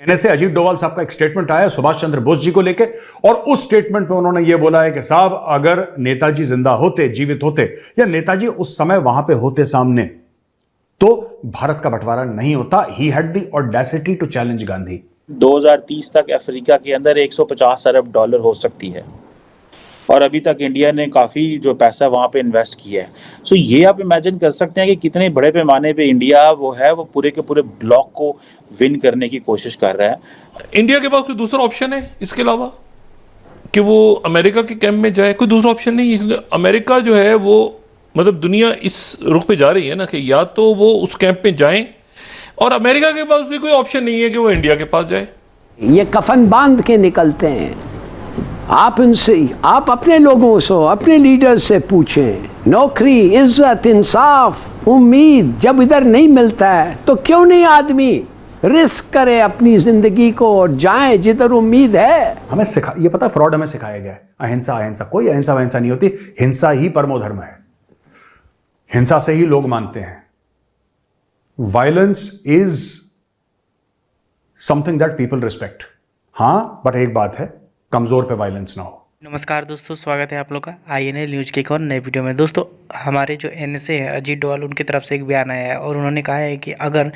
NSA Ajit Doval साहब का एक स्टेटमेंट आया सुभाष चंद्र बोस जी को लेके, और उस स्टेटमेंट में उन्होंने ये बोला है कि साहब अगर नेताजी जिंदा होते, जीवित होते, या नेताजी उस समय वहां पे होते सामने, तो भारत का बंटवारा नहीं होता। He had the audacity to challenge Gandhi. 2030 तक अफ्रीका के अंदर 150 अरब डॉलर हो सकती है, और अभी तक इंडिया ने काफ़ी जो पैसा वहाँ पे इन्वेस्ट किया है। सो ये आप इमेजिन कर सकते हैं कि कितने बड़े पैमाने पे इंडिया वो पूरे के पूरे ब्लॉक को विन करने की कोशिश कर रहा है। इंडिया के पास कोई दूसरा ऑप्शन है इसके अलावा कि वो अमेरिका के कैंप में जाए? कोई दूसरा ऑप्शन नहीं है, क्योंकि अमेरिका जो है वो मतलब दुनिया इस रुख पे जा रही है ना कि या तो वो उस कैंप में जाएं, और अमेरिका के पास भी कोई ऑप्शन नहीं है कि वो इंडिया के पास जाए। ये कफन बांध के निकलते हैं। आप अपने लोगों से, अपने लीडर से पूछें। नौकरी, इज्जत, इंसाफ, उम्मीद जब इधर नहीं मिलता है तो क्यों नहीं आदमी रिस्क करे अपनी जिंदगी को और जाए जिधर उम्मीद है। हमें ये पता है, फ्रॉड हमें सिखाया गया है, अहिंसा अहिंसा। कोई अहिंसा वहिंसा नहीं होती, हिंसा ही परमो धर्म है। हिंसा से ही लोग मानते हैं। Violence is something that people respect. हां, बट एक बात है, कमजोर पे वायलेंस ना हो। नमस्कार दोस्तों, स्वागत है आप लोग का INA न्यूज़ के एक और नए वीडियो में। दोस्तों, हमारे जो NSA है अजीत डोभाल, उनकी तरफ से एक बयान आया है और उन्होंने कहा है कि अगर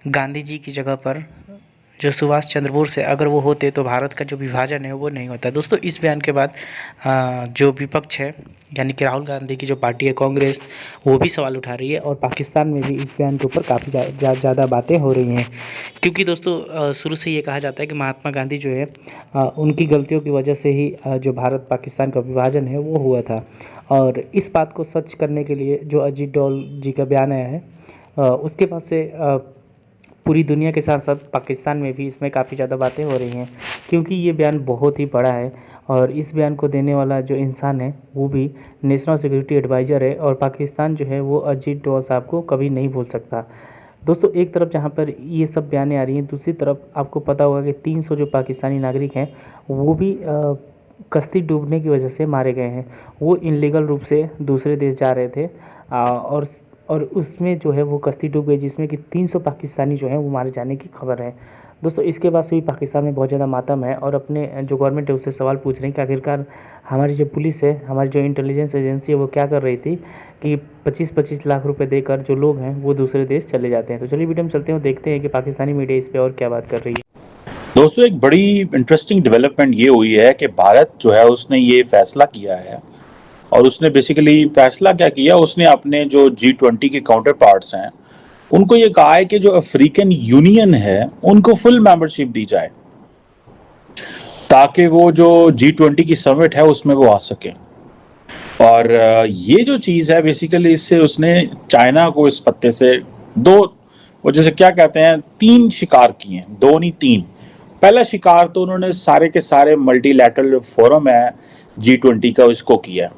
गांधी जी की जगह पर जो सुभाष चंद्र बोस है अगर वो होते तो भारत का जो विभाजन है वो नहीं होता। दोस्तों, इस बयान के बाद जो विपक्ष है यानी कि राहुल गांधी की जो पार्टी है कांग्रेस, वो भी सवाल उठा रही है और पाकिस्तान में भी इस बयान के ऊपर काफ़ी ज़्यादा बातें हो रही हैं। क्योंकि दोस्तों शुरू से ये कहा जाता है कि महात्मा गांधी जो है उनकी गलतियों की वजह से ही जो भारत पाकिस्तान का विभाजन है वो हुआ था। और इस बात को सच करने के लिए जो अजीत डोभाल जी का बयान आया है उसके पास से पूरी दुनिया के साथ साथ पाकिस्तान में भी इसमें काफ़ी ज़्यादा बातें हो रही हैं, क्योंकि ये बयान बहुत ही बड़ा है और इस बयान को देने वाला जो इंसान है वो भी नेशनल सिक्योरिटी एडवाइज़र है, और पाकिस्तान जो है वो अजीत डोभाल साहब को कभी नहीं भूल सकता। दोस्तों, एक तरफ जहाँ पर ये सब बयानें आ रही हैं, दूसरी तरफ आपको पता होगा कि 300 जो पाकिस्तानी नागरिक हैं वो भी कश्ती डूबने की वजह से मारे गए हैं। वो इनलीगल रूप से दूसरे देश जा रहे थे और उसमें जो है वो कश्ती डूब गई, जिसमें कि 300 पाकिस्तानी जो हैं वो मारे जाने की खबर है। दोस्तों, इसके बाद से भी पाकिस्तान में बहुत ज़्यादा मातम है और अपने जो गवर्नमेंट है उससे सवाल पूछ रहे हैं कि आखिरकार हमारी जो पुलिस है, हमारी जो इंटेलिजेंस एजेंसी है वो क्या कर रही थी कि 25-25 लाख रुपए देकर जो लोग हैं वो दूसरे देश चले जाते हैं। तो चलिए वीडियो में चलते हैं और देखते हैं कि पाकिस्तानी मीडिया इस पर और क्या बात कर रही है। दोस्तों, एक बड़ी इंटरेस्टिंग डेवलपमेंट ये हुई है कि भारत जो है उसने ये फैसला किया है, और उसने बेसिकली फैसला क्या किया, उसने अपने जो G20 के काउंटर पार्ट्स हैं उनको ये कहा है कि जो अफ्रीकन यूनियन है उनको फुल मेंबरशिप दी जाए, ताकि वो जो G20 की समिट है उसमें वो आ सके। और ये जो चीज़ है बेसिकली, इससे उसने चाइना को इस पत्ते से वो जैसे क्या कहते हैं 3 शिकार किए हैं, 2 नहीं 3। पहला शिकार तो उन्होंने सारे के सारे मल्टीलैटरल फोरम है G20 का, इसको किया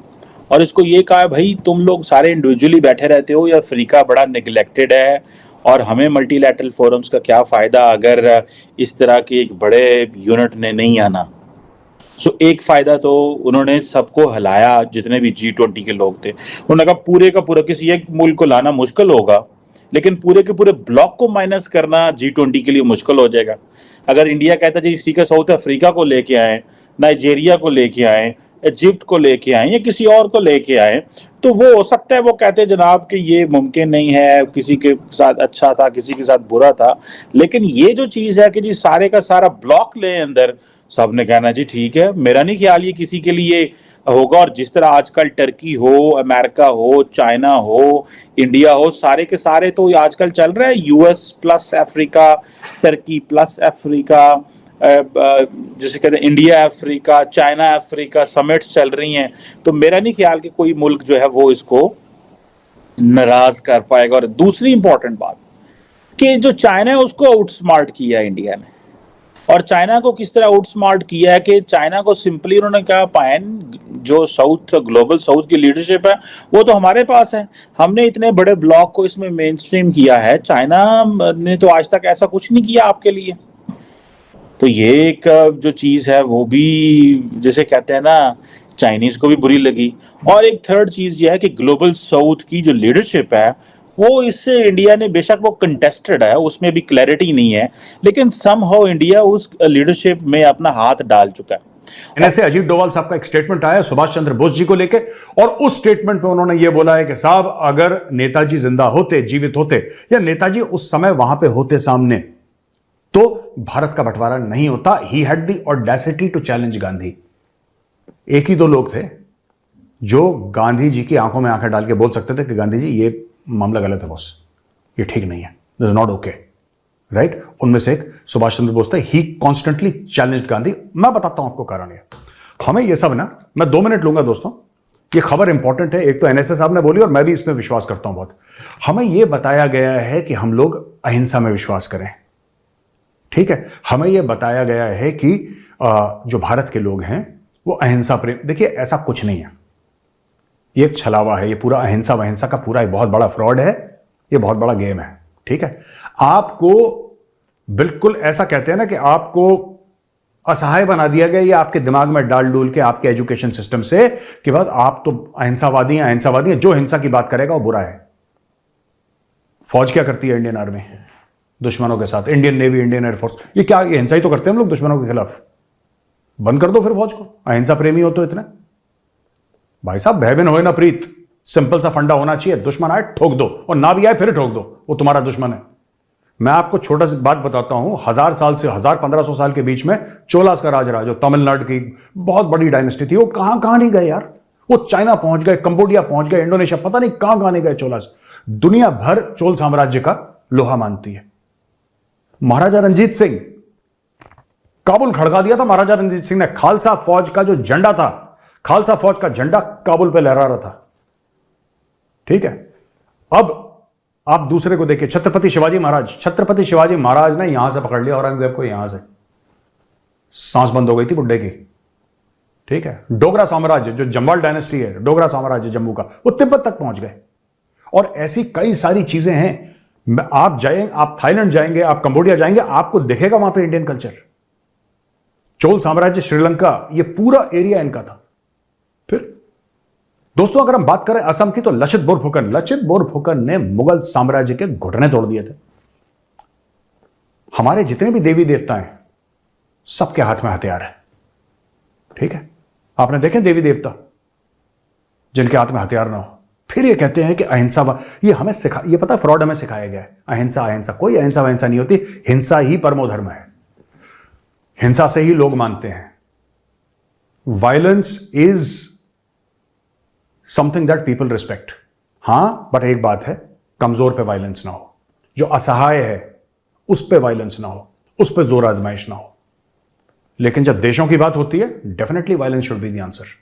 और इसको ये कहा भाई तुम लोग सारे इंडिविजुअली बैठे रहते हो, या अफ्रीका बड़ा निगलेक्टेड है और हमें मल्टीलैटरल फोरम्स का क्या फ़ायदा अगर इस तरह के एक बड़े यूनिट ने नहीं आना। सो एक फ़ायदा तो उन्होंने सबको हिलाया, जितने भी G20 के लोग थे। उन्होंने कहा पूरे का पूरा किसी एक मुल्क को लाना मुश्किल होगा, लेकिन पूरे के पूरे ब्लॉक को माइनस करना G20 के लिए मुश्किल हो जाएगा। अगर इंडिया कहता जी ठीक है, साउथ अफ्रीका को लेके आए, नाइजीरिया को लेके आए, इजिप्ट को लेके आए या किसी और को लेके आए, तो वो हो सकता है वो कहते जनाब कि ये मुमकिन नहीं है, किसी के साथ अच्छा था किसी के साथ बुरा था। लेकिन ये जो चीज़ है कि जी सारे का सारा ब्लॉक ले अंदर, सब ने कहना जी ठीक है, मेरा नहीं ख्याल ये किसी के लिए होगा। और जिस तरह आजकल टर्की हो, अमेरिका हो, चाइना हो, इंडिया हो, सारे के सारे तो आजकल चल रहा है US plus Africa, Turkey plus Africa, जैसे कहते हैं India Africa, China Africa summits चल रही हैं। तो मेरा नहीं ख्याल कि कोई मुल्क जो है वो इसको नाराज कर पाएगा। और दूसरी इंपॉर्टेंट बात कि जो चाइना है उसको आउटस्मार्ट किया इंडिया ने, और चाइना को किस तरह आउटस्मार्ट किया है कि चाइना को सिंपली उन्होंने कहा पायन जो साउथ ग्लोबल साउथ की लीडरशिप है वो तो हमारे पास है, हमने इतने बड़े ब्लॉक को इसमें मेन स्ट्रीम किया है, चाइना ने तो आज तक ऐसा कुछ नहीं किया आपके लिए। तो ये एक जो चीज़ है वो भी जैसे कहते हैं ना चाइनीज़ को भी बुरी लगी। और एक थर्ड चीज़ ये है कि ग्लोबल साउथ की जो लीडरशिप है वो इससे इंडिया ने, बेशक वो कंटेस्टेड है, उसमें भी क्लैरिटी नहीं है, लेकिन समहाउ इंडिया उस लीडरशिप में अपना हाथ डाल चुका है। ऐसे अजीत डोभाल साहब का एक स्टेटमेंट आया सुभाष चंद्र बोस जी को लेके, और उस स्टेटमेंट में उन्होंने यह बोला है कि साहब अगर नेताजी जिंदा होते, जीवित होते, या नेताजी उस समय वहां पे होते सामने, तो भारत का बंटवारा नहीं होता। He had the audacity to challenge Gandhi. एक ही दो लोग थे जो गांधी जी की आंखों में आंखें डाल के बोल सकते थे कि गांधी जी ये मामला गलत है बॉस, ये ठीक नहीं है, this is not okay, right. उनमें से एक सुभाष चंद्र बोस थे। ही कॉन्स्टेंटली चैलेंज्ड गांधी। मैं बताता हूं आपको कारण ये। हमें ये सब ना, मैं 2 मिनट लूंगा दोस्तों, ये खबर इंपॉर्टेंट है। एक तो एनएसए साहब ने बोली और मैं भी इसमें विश्वास करता हूं बहुत। हमें यह बताया गया है कि हम लोग अहिंसा में विश्वास करें, ठीक है। हमें यह बताया गया है कि जो भारत के लोग हैं वो अहिंसा प्रेम। देखिए ऐसा कुछ नहीं है, ये एक छलावा है, ये पूरा अहिंसा वहिंसा का पूरा एक बहुत बड़ा फ्रॉड है, ये बहुत बड़ा गेम है, ठीक है। आपको बिल्कुल ऐसा कहते हैं ना कि आपको असहाय बना दिया गया, ये आपके दिमाग में डाल डूल के आपके एजुकेशन सिस्टम से कि बाद आप तो अहिंसावादी हैं, अहिंसावादी हैं, जो हिंसा की बात करेगा वो बुरा है। फौज क्या करती है? इंडियन आर्मी दुश्मनों के साथ, इंडियन नेवी, इंडियन एयरफोर्स, ये क्या, ये हिंसा ही तो करते हैं हम लोग दुश्मनों के खिलाफ। बंद कर दो फिर फौज को, अहिंसा प्रेमी हो तो इतने। भाई साहब भय बिन होए ना प्रीत, सिंपल सा फंडा होना चाहिए। दुश्मन आए ठोक दो, और ना भी आए फिर ठोक दो, वो तुम्हारा दुश्मन है। मैं आपको छोटा सी बात बताता हूं, 1000 साल से 1500 साल के बीच में चोलास का राज जो तमिलनाडु की बहुत बड़ी डायनेस्टी थी, वो कहां नहीं गए यार। वो चाइना पहुंच गए, कंबोडिया पहुंच गए, इंडोनेशिया, पता नहीं कहां नहीं गए चोलास। दुनिया भर चोल साम्राज्य का लोहा मानती है। महाराजा रंजीत सिंह काबुल खड़का दिया था। महाराजा रंजीत सिंह ने खालसा फौज का जो झंडा था, खालसा फौज का झंडा काबुल पे लहरा रहा था, ठीक है। अब आप दूसरे को देखिए, छत्रपति शिवाजी महाराज। छत्रपति शिवाजी महाराज ने यहां से पकड़ लिया औरंगजेब को, यहां से सांस बंद हो गई थी बुड्ढे की, ठीक है। डोगरा साम्राज्य, जो जम्वाल डायनेस्टी है, डोगरा साम्राज्य जम्मू का, वो तिब्बत तक पहुंच गए। और ऐसी कई सारी चीजें हैं। आप जाएंगे, आप थाईलैंड जाएंगे, आप कंबोडिया जाएंगे, आपको दिखेगा वहां पे इंडियन कल्चर। चोल साम्राज्य, श्रीलंका, ये पूरा एरिया इनका था। फिर दोस्तों अगर हम बात करें असम की, तो लचित बोरफुकन ने मुगल साम्राज्य के घुटने तोड़ दिए थे। हमारे जितने भी देवी देवता हैं सबके हाथ में हथियार है, ठीक है। आपने देखे देवी देवता जिनके हाथ में हथियार ना हो, फिर ये कहते हैं कि अहिंसा, ये हमें ये पता है फ्रॉड हमें सिखाया गया है। अहिंसा, कोई अहिंसा वहिंसा नहीं होती। हिंसा ही परमो धर्म है, हिंसा से ही लोग मानते हैं। Violence is something that people respect. हां, बट एक बात है, कमजोर पे वायलेंस ना हो, जो असहाय है उस पे वायलेंस ना हो, उस पे जोर आजमाइश ना हो। लेकिन जब देशों की बात होती है, definitely violence should be the answer.